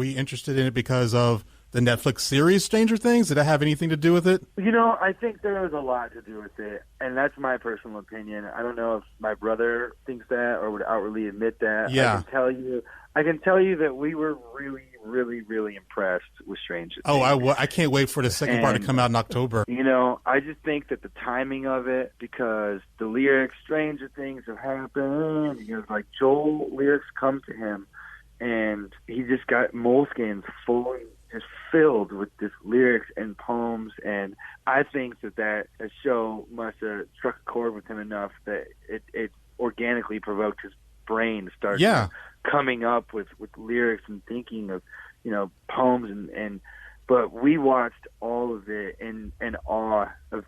we interested in it because of the Netflix series Stranger Things? Did that have anything to do with it? I think there was a lot to do with it, and that's my personal opinion. I don't know if my brother thinks that or would outwardly admit that. Yeah. I can tell you that we were really, really, really impressed with Stranger Things. Oh, I can't wait for the second part to come out in October. I just think that the timing of it, because the lyrics, Stranger Things have happened, like Joel lyrics come to him, and he just got Moleskins fully just filled with this lyrics and poems, and I think that show must have struck a chord with him enough that it organically provoked his brain to start coming up with lyrics and thinking of poems but we watched all of it in awe of,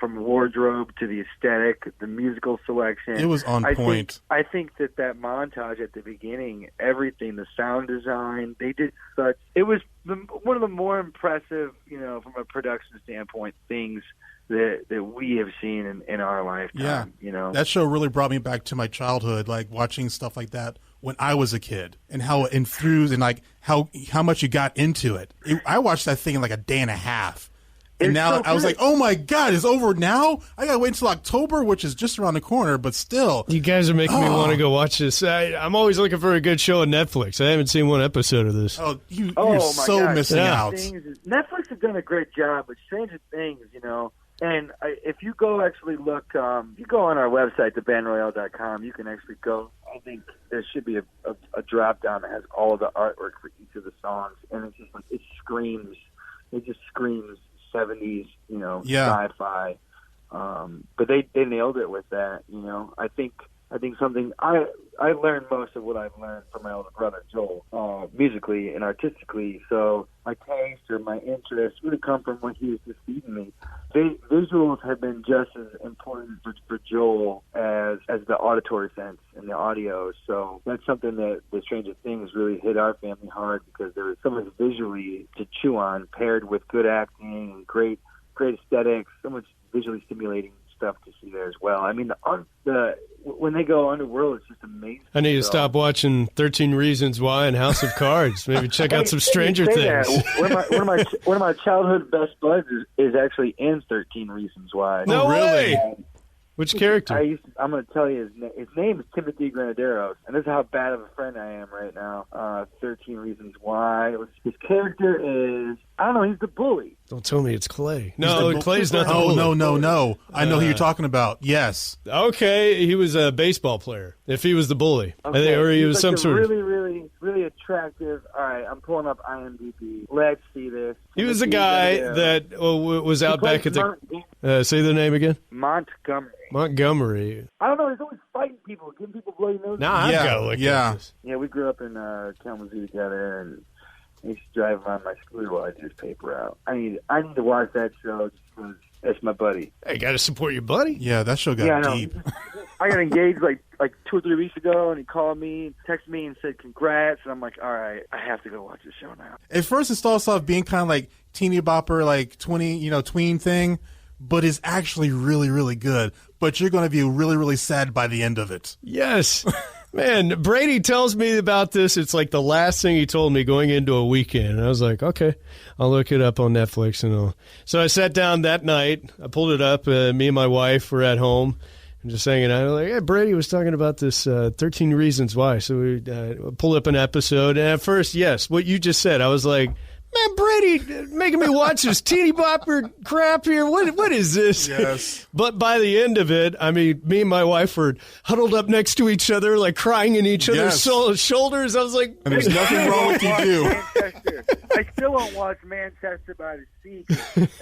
from wardrobe to the aesthetic, the musical selection. It was on point. I think that montage at the beginning, everything, the sound design, they did such. It was one of the more impressive, from a production standpoint, things that we have seen in our lifetime. That show really brought me back to my childhood, like watching stuff like that when I was a kid, and how it infused and like how much you got into it. I watched that thing in like a day and a half. And now I was like, oh my God, it's over now? I got to wait until October, which is just around the corner, but still. You guys are making me want to go watch this. I'm always looking for a good show on Netflix. I haven't seen one episode of this. Oh, you're so missing out. Netflix has done a great job with Stranger Things, And if you go actually look, you go on our website, bandroyale.com, you can actually go. I think there should be a drop down that has all of the artwork for each of the songs, and it's just like it just screams 70s, sci-fi. But they nailed it with that. I think something I learned most of what I've learned from my older brother Joel, musically and artistically. So my taste or my interest really come from what he was just feeding me. Visuals have been just as important for Joel as the auditory sense and the audio. So that's something that the Stranger Things really hit our family hard, because there was so much visually to chew on, paired with good acting and great aesthetics, so much visually stimulating stuff to see there as well. When they go underworld, it's just amazing. I need to stop watching 13 Reasons Why and House of Cards. Maybe check out some Stranger Things. One of my childhood best buds is actually in 13 Reasons Why. No way! Which character? I'm going to tell you his name is Timothy Granaderos, and this is how bad of a friend I am right now. 13 Reasons Why. His character is, I don't know, he's the bully. Don't tell me it's Clay. No, Clay's not the bully. No. I know who you're talking about. Yes. Okay, he was a baseball player, if he was the bully. Okay. Or he was some sort of... really, really, really attractive. All right, I'm pulling up IMDb. Let's see this. He was a guy that was out back at the... say the name again? Montgomery. I don't know. He's always fighting people, giving people bloody noses. I've got to look at this. Yeah, we grew up in Kalamazoo together, and I used to drive around my scooter while I did his paper out. I need to watch that show just because it's my buddy. Hey, got to support your buddy. Yeah, that show got deep. I got engaged like 2 or 3 weeks ago, and he called me, texted me, and said congrats. And I'm like, all right, I have to go watch this show now. At first, it starts off being kind of like teeny bopper, like tween thing, but it's actually really, really good. But you're going to be really, really sad by the end of it. Yes. Man, Brady tells me about this. It's like the last thing he told me going into a weekend. And I was like, okay, I'll look it up on Netflix. So I sat down that night. I pulled it up. Me and my wife were at home and just hanging out. I'm like, hey, Brady was talking about this 13 Reasons Why. So we pulled up an episode. And at first, yes, what you just said, I was like, man, Brady making me watch this teeny bopper crap here. What is this? Yes. But by the end of it, me and my wife were huddled up next to each other, like crying in each other's shoulders. I was like, and there's nothing wrong with you do. I still don't watch Manchester by the Sea.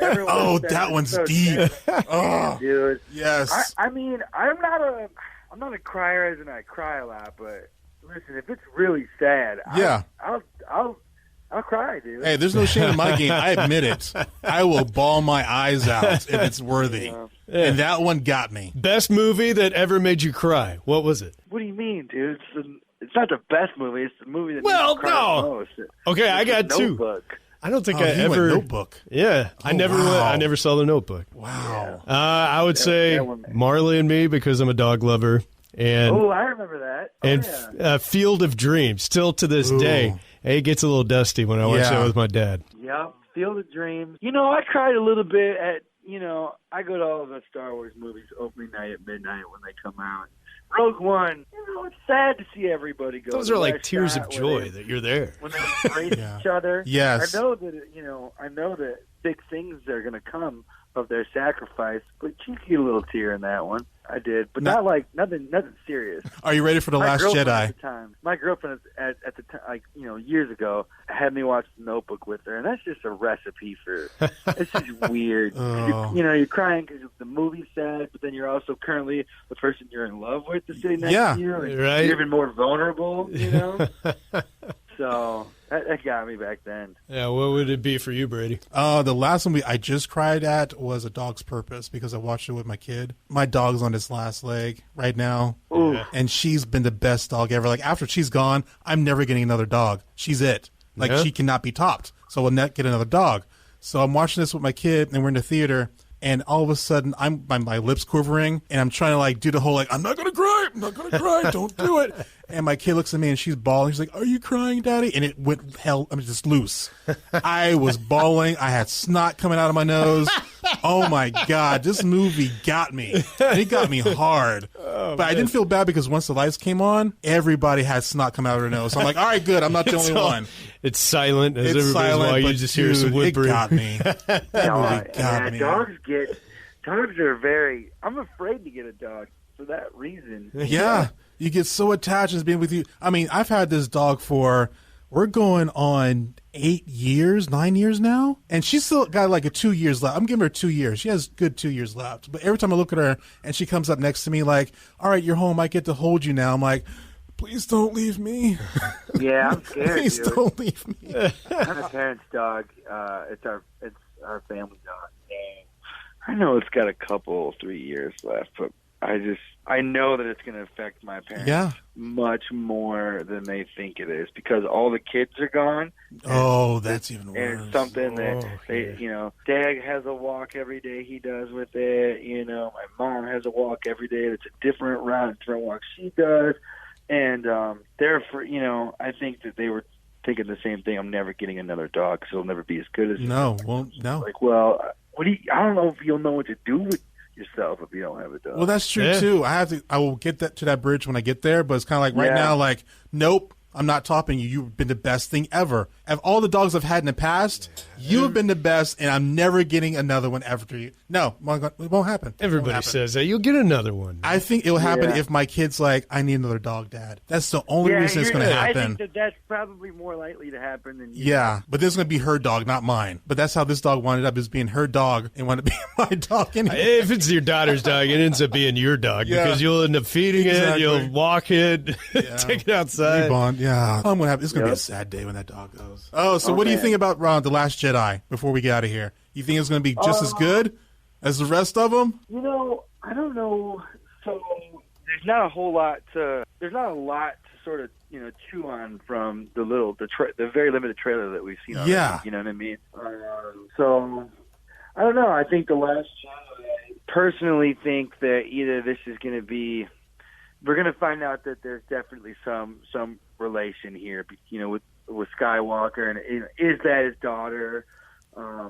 That one's so deep. Oh, dude. Yes. I'm not a crier as in I cry a lot, but listen, if it's really sad, I'll cry, dude. Hey, there's no shame in my game. I admit it. I will bawl my eyes out if it's worthy. Yeah. And that one got me. Best movie that ever made you cry. What was it? What do you mean, dude? It's not the best movie. It's the movie that made me cry the most. Okay, I got Notebook. 2. I don't think I ever ever Notebook. Yeah, I never saw The Notebook. Wow. I would say Marley and Me, because I'm a dog lover. And I remember that. And Field of Dreams, still to this day. It gets a little dusty when I watch that with my dad. Yep, Field of Dreams. I cried a little bit at, I go to all the Star Wars movies opening night at midnight when they come out. Rogue One, it's sad to see everybody go. Those are like tears of joy that you're there. When they embrace each other. Yes. I know that big things are going to come of their sacrifice, but you get a little tear in that one. I did, but not like nothing serious. Are you ready for The Last Jedi? At the time, my girlfriend at the time, years ago, had me watch The Notebook with her, and that's just a recipe for. It's just weird. You're crying because the movie's sad, but then you're also currently the person you're in love with is sitting next to you, and right. You're even more vulnerable. So that got me back then. Yeah, what would it be for you, Brady? The last one I just cried at was A Dog's Purpose because I watched it with my kid. My dog's on his last leg right now, and she's been the best dog ever. Like, after she's gone, I'm never getting another dog. She's it. Like, she cannot be topped, so we'll not get another dog. So I'm watching this with my kid, and we're in the theater, and all of a sudden, my lips quivering, and I'm trying to do the whole I'm not gonna cry, don't do it. And my kid looks at me and she's bawling. She's like, "Are you crying, Daddy?" And it went just loose. I was bawling. I had snot coming out of my nose. Oh my God, this movie got me. It got me hard. But I didn't feel bad because once the lights came on, everybody had snot come out of their nose. So I'm like, all right, good. I'm not the only one. It's silent as everybody's while you just hear some whimpering. It got me. That movie got me. Dogs are very. I'm afraid to get a dog for that reason. Yeah. You get so attached as being with you. I mean, I've had this dog we're going on 9 years now, and she's still got like 2 years left. I'm giving her 2 years. She has good 2 years left. But every time I look at her and she comes up next to me like, "All right, you're home. I get to hold you now." I'm like, "Please don't leave me." Yeah, I'm scared. Please don't leave me. I'm a parent's dog. It's our family dog. I know it's got 3 years left, but I know that it's going to affect my parents much more than they think it is because all the kids are gone. Oh, that's even worse. And it's something that Dad has a walk every day he does with it. My mom has a walk every day. It's a different route, different walk she does. And I think that they were thinking the same thing. I'm never getting another dog because it'll never be as good as no. Like, well, I don't know if you'll know what to do with yourself if you don't have a dog. Well, that's true too. I will get to that bridge when I get there, but it's kind of like right now, like, nope, I'm not topping you. You've been the best thing ever. Of all the dogs I've had in the past, you have been the best, and I'm never getting another one after you. No, it won't happen. Everybody says that. You'll get another one. I think it will happen if my kid's like, "I need another dog, Dad." That's the only reason it's going to happen. I think that's probably more likely to happen than you. Yeah, but this is going to be her dog, not mine. But that's how this dog wound up, is being her dog and wanted to be my dog anyway. If it's your daughter's dog, it ends up being your dog because you'll end up feeding it, you'll walk it, take it outside. Bond. Yeah, I'm gonna have. It's gonna be a sad day when that dog goes. Oh, so what do you think about The Last Jedi? Before we get out of here, you think it's gonna be just as good as the rest of them? I don't know. So there's not a lot to sort of chew on from the very limited trailer that we've seen already. Yeah, you know what I mean. So I don't know. I think The Last Jedi. Personally, think that either this is going to be. We're going to find out that there's definitely some relation here, with Skywalker, and is that his daughter? I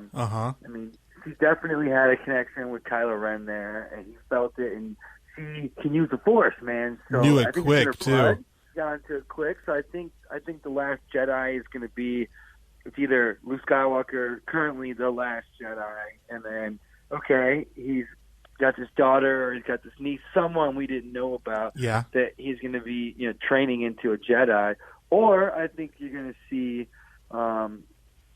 mean, she definitely had a connection with Kylo Ren there, and he felt it, and she can use the Force, man. So knew it I think quick too. Got into it quick, so I think The Last Jedi is going to be. It's either Luke Skywalker, currently the Last Jedi, and then he's got this daughter or he's got this niece, someone we didn't know about, that he's going to be training into a Jedi. Or I think you're going to see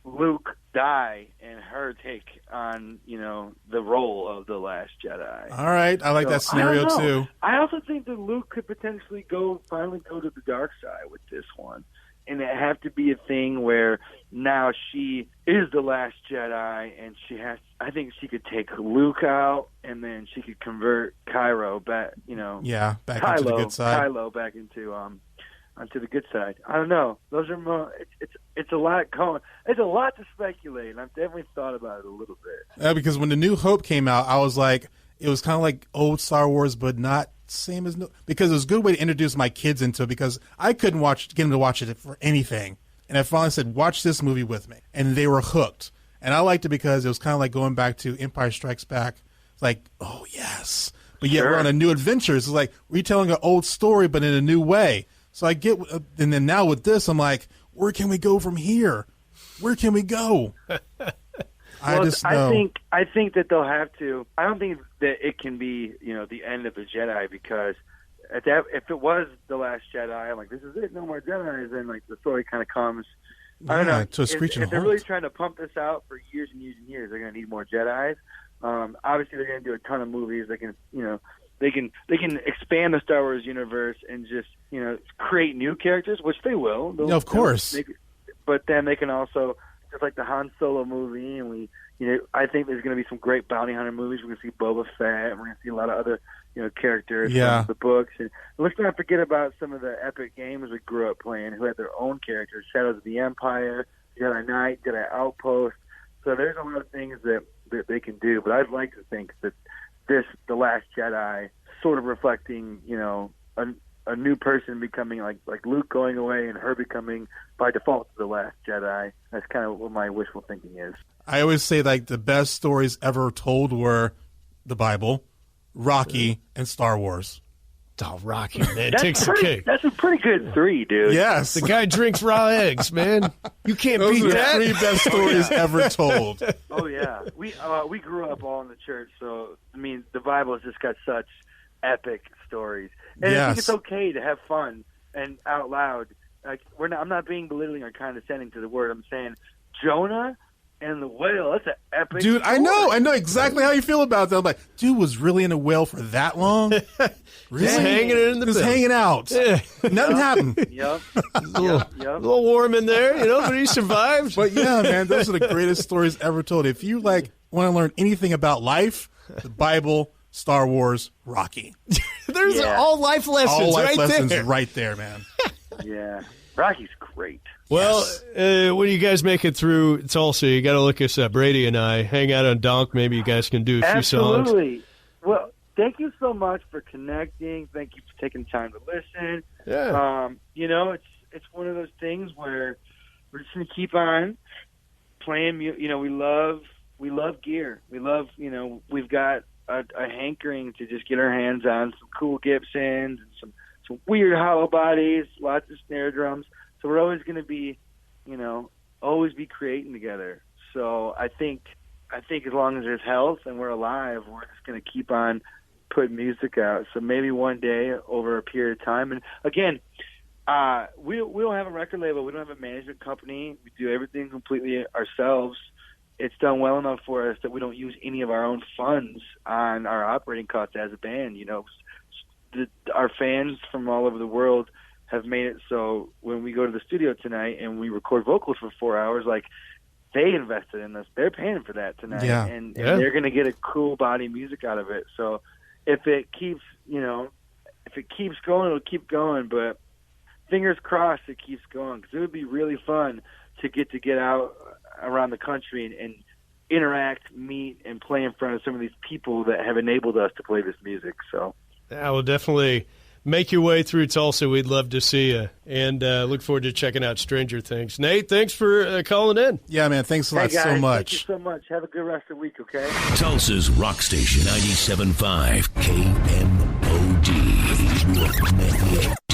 Luke die and her take on the role of the Last Jedi. All right, I like that scenario too. I also think that Luke could potentially finally go to the dark side with this one. And it have to be a thing where now she is the Last Jedi, and I think she could take Luke out, and then she could convert Kylo back. Back into the good side. Kylo back into onto the good side. I don't know. Those are more. It's a lot going. It's a lot to speculate, and I've definitely thought about it a little bit. Because when The New Hope came out, I was like, it was kind of like old Star Wars, but not same as new, because it was a good way to introduce my kids into it, because I couldn't get them to watch it for anything. And I finally said, watch this movie with me. And they were hooked. And I liked it because it was kind of like going back to Empire Strikes Back. It's like, oh, yes. But yet we're on a new adventure. It's like retelling an old story, but in a new way. So I get, and then now with this, I'm like, where can we go from here? Where can we go? I think that they'll have to. I don't think that it can be, the end of the Jedi, because if it was The Last Jedi, I'm like, this is it, no more Jedi. Then like the story kind of comes. I don't know. To a screeching if they're halt. really trying to pump this out for years and years and years, they're going to need more Jedis. Obviously, they're going to do a ton of movies. They can, they can expand the Star Wars universe and just, create new characters, which they will. Of course. But then they can also, just like the Han Solo movie, and I think there's going to be some great bounty hunter movies. We're going to see Boba Fett, and we're going to see a lot of other, characters from the books. And let's not forget about some of the epic games we grew up playing, who had their own characters: Shadows of the Empire, Jedi Knight, Jedi Outpost. So there's a lot of things that they can do. But I'd like to think that The Last Jedi, sort of reflecting, a new person becoming like Luke going away and her becoming by default the Last Jedi. That's kind of what my wishful thinking is. I always say like the best stories ever told were the Bible, Rocky, and Star Wars. Oh, Rocky, man, takes the cake. That's a pretty good 3, dude. Yes. The guy drinks raw eggs, man. You can't Those beat are that. the 3 best stories ever told. Oh, yeah. We grew up all in the church, so, I mean, the Bible's just got such epic stories. And I think it's okay to have fun and out loud. Like I'm not being belittling or condescending to the word. I'm saying Jonah and the whale, that's an epic Dude, story. I know exactly how you feel about that. I'm like, dude was really in a whale for that long? Really? Just hanging it in the Just belly. hanging out. Yeah. Nothing happened. Yep. A little warm in there, but he survived. But yeah, man, those are the greatest stories ever told. If you want to learn anything about life, the Bible, Star Wars, Rocky. There's all life lessons All life right lessons there. right there, man. Yeah. Rocky's great. Well, when you guys make it through Tulsa, you got to look us up. Brady and I hang out on Donk. Maybe you guys can do a few songs. Absolutely. Well, thank you so much for connecting. Thank you for taking time to listen. Yeah. It's one of those things where we're just going to keep on playing. We love gear. We love, we've got a hankering to just get our hands on some cool Gibsons and some weird hollow bodies, lots of snare drums. So we're always going to be, always be creating together. So I think as long as there's health and we're alive, we're just going to keep on putting music out. So maybe one day over a period of time. And again, we don't have a record label. We don't have a management company. We do everything completely ourselves. It's done well enough for us that we don't use any of our own funds on our operating costs as a band. Our fans from all over the world have made it so when we go to the studio tonight and we record vocals for 4 hours, like they invested in us. They're paying for that tonight, and they're going to get a cool body of music out of it. So if it keeps, going, it'll keep going. But fingers crossed it keeps going, because it would be really fun to get out around the country and interact, meet, and play in front of some of these people that have enabled us to play this music. So. I will definitely make your way through Tulsa. We'd love to see you, and look forward to checking out Stranger Things. Nate, thanks for calling in. Yeah, man, thanks a lot guys, so much. Thank you so much. Have a good rest of the week, okay? Tulsa's rock station, 97.5 KMOD.